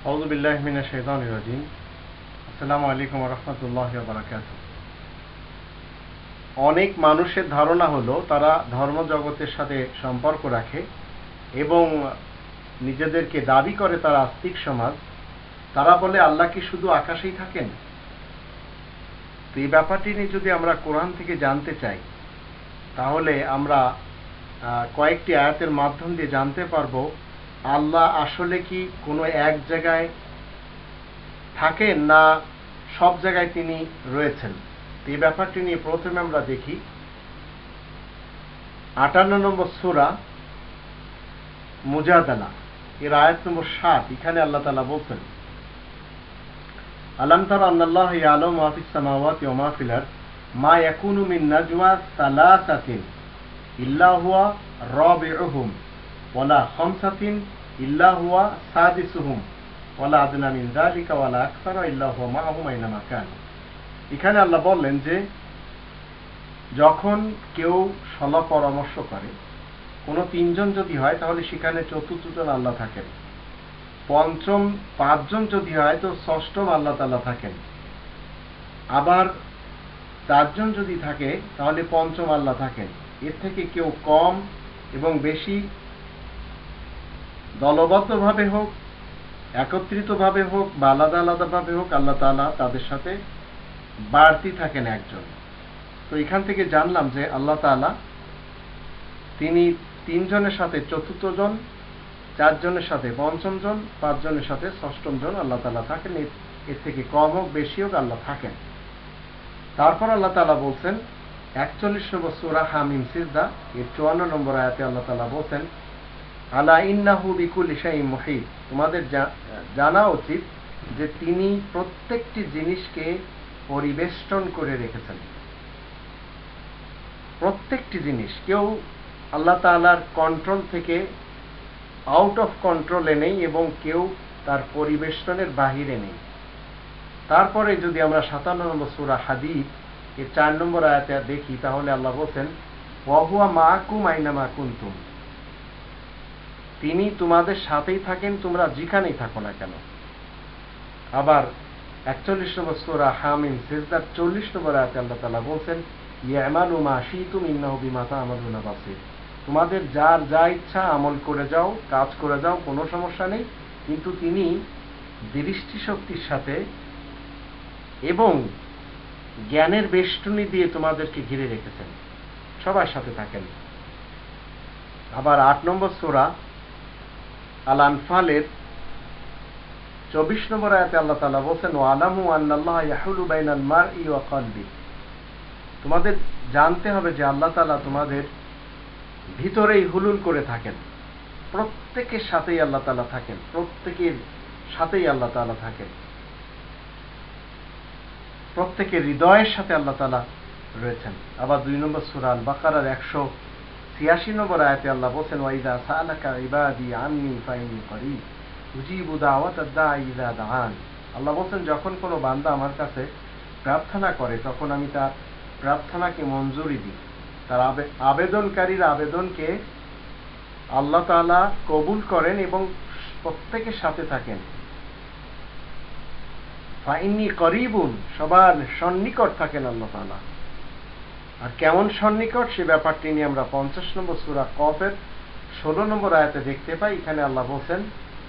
আউযু বিল্লাহি মিনাশ শাইতানির রাজিম। আসসালামু আলাইকুম ওয়া রাহমাতুল্লাহি ওয়া বারাকাতুহু। অনেক মানুষের ধারণা হলো তারা ধর্মজগতের সাথে সম্পর্ক রাখে এবং নিজেদেরকে দাবি করে তারা আস্তিক সমাজ। তারা বলে আল্লাহ কি শুধু আকাশেই থাকেন? তো এই ব্যাপারটি নিয়ে যদি আমরা কোরআন থেকে জানতে চাই তাহলে আমরা কয়েকটি আয়াতের মাধ্যম দিয়ে জানতে পারবো আল্লাহ আসলে কি কোনো এক জায়গায় থাকেন না সব জায়গায় তিনি রয়েছেন। এই ব্যাপারটি নিয়ে প্রথমে আমরা দেখি ৫৮ নম্বর সূরা মুজাদালা এর আয়াত নম্বর ৭। এখানে আল্লাহ তাআলা বলছেন, আলাম তারা আন্নাল্লাহা ইয়ালামু মা ফিস সামাওয়াতি ওয়া মা ফিল আরদ মা ইয়াকুনু মিন নাজওয়া সালাসাতিন ইল্লা হুয়া রাবিউহুম ওয়ালা খামসাতিন ইল্লা হুয়া সাদিসুহুম ওয়ালা আদনা মিন যালিকা ওয়ালা আকসারা ইল্লা হুয়া মাআহুম আইনামা কানু। এখানে আল্লাহ বললেন যে যখন কেউ সলা পরামর্শ করে, কোনো তিনজন যদি হয় তাহলে সেখানে চতুর্থজন আল্লাহ থাকেন, পঞ্চম পাঁচজন যদি হয় তো ষষ্ঠম আল্লাহ তাআলা থাকেন, আবার চারজন যদি থাকে তাহলে পঞ্চম আল্লাহ থাকেন। এর থেকে কেউ কম এবং বেশি, দলবদ্ধভাবে হোক একত্রিতভাবে হোক বা আলাদা আলাদাভাবে হোক, আল্লাহ তাআলা তাদের সাথে বাড়তি থাকেন একজন। তো এখান থেকে জানলাম যে আল্লাহ তাআলা তিনি তিনজনের সাথে চতুর্থ জন, চারজনের সাথে পঞ্চম জন, পাঁচজনের সাথে ষষ্ঠম জন আল্লাহ তাআলা থাকেন। এর থেকে কম হোক বেশি হোক আল্লাহ থাকেন। তারপর আল্লাহ তাআলা বলছেন ৪১ নম্বর সূরা হামিম সিজদা এর ৫৪ নম্বর আয়াতে আল্লাহ তাআলা বলছেন, আলা ইন্নাহু বিকুল্লি শাইইন মুহিত। তোমাদের জানা উচিত যে তিনি প্রত্যেকটি জিনিসকে পরিবেষ্টন করে রেখেছেন। প্রত্যেকটি জিনিস, কেউ আল্লাহ তাআলার কন্ট্রোল থেকে আউট অফ কন্ট্রোলে নেই এবং কেউ তার পরিবেষ্টনের বাহিরে নেই। তারপরে যদি আমরা ৫৭ নম্বর সূরা হাদীদ এর ৪ নম্বর আয়াতে দেখি তাহলে আল্লাহ বলেন, ওয়া হুয়া মাআকুম আইনামা কুনতুম। তিনি তোমাদের সাথেই থাকেন তোমরা যেখানেই থাকো না কেন। আবার ৪১ নম্বর সূরা হামিম সিজদার ৪০ নম্বর আয়াতে আল্লাহ তাআলা বলেন, ইয়ামালু মা শিতুম ইন্নাহু বিমা তা'মালুনা বাসীর। তোমাদের যার যা ইচ্ছা আমল করে যাও, কাজ করে যাও, কোনো সমস্যা নেই, কিন্তু তিনি দৃষ্টিশক্তির সাথে এবং জ্ঞানের বেষ্টনী দিয়ে তোমাদেরকে ঘিরে রেখেছেন, সবার সাথে থাকেন। আবার ৮ নম্বর সূরা আল আনফালের ২৪ নম্বর আয়াতে আল্লাহ তাআলা বলেন, ওয়া আলামু আন্নাল্লাহা ইয়াহুলু বাইনাল মারই ওয়া কলবি। তোমাদের জানতে হবে যে আল্লাহ তাআলা তোমাদের ভিতরেই হুলুল করে থাকেন। প্রত্যেকের সাথেই আল্লাহ তাআলা থাকেন, প্রত্যেকের সাথেই আল্লাহ তাআলা থাকেন, প্রত্যেকের হৃদয়ের সাথে আল্লাহ তাআলা রয়েছেন। আবার ২ নম্বর সূরা আল বাকারার ১৮৬ নম্বর আয়াতে আল্লাহ বলেন, ওয়া ইযা সাআলাকা ইবাদি আন্নী ফাইন্নী করিব উজিবু দাওয়াতাদ দাঈ ইযা দাআন। আল্লাহ বলেন, যখন কোনো বান্দা আমার কাছে প্রার্থনা করে তখন আমি তার প্রার্থনাকে মঞ্জুরি দিই। তার আবেদনকারীর আবেদনকে আল্লাহ তাআলা কবুল করেন এবং প্রত্যেকের সাথে থাকেন। ফাইন্নী করিবুন, সবার সন্নিকট থাকেন আল্লাহ তাআলা। আর কেমন সন্নিকট সে ব্যাপারটি নিয়ে আমরা ৫০ নম্বর সূরা কফের ১৬ নম্বর আয়াতে দেখতে পাই। এখানে আল্লাহ বলেন,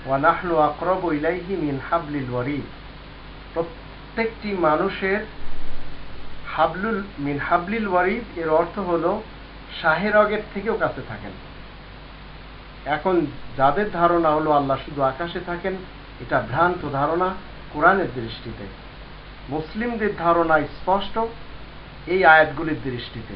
ওয়া নাহনু আকরাবু ইলাইহি মিন হাবলিল ওয়ারিদ। প্রত্যেকটি মানুষের মিন হাবলিল ওয়ারিদ এর অর্থ হলো শাহের রগের থেকেও কাছে থাকেন। এখন যাদের ধারণা হলো আল্লাহ শুধু আকাশে থাকেন, এটা ভ্রান্ত ধারণা কোরআনের দৃষ্টিতে। মুসলিমদের ধারণা স্পষ্ট এই আয়াতগুলির দৃষ্টিতে।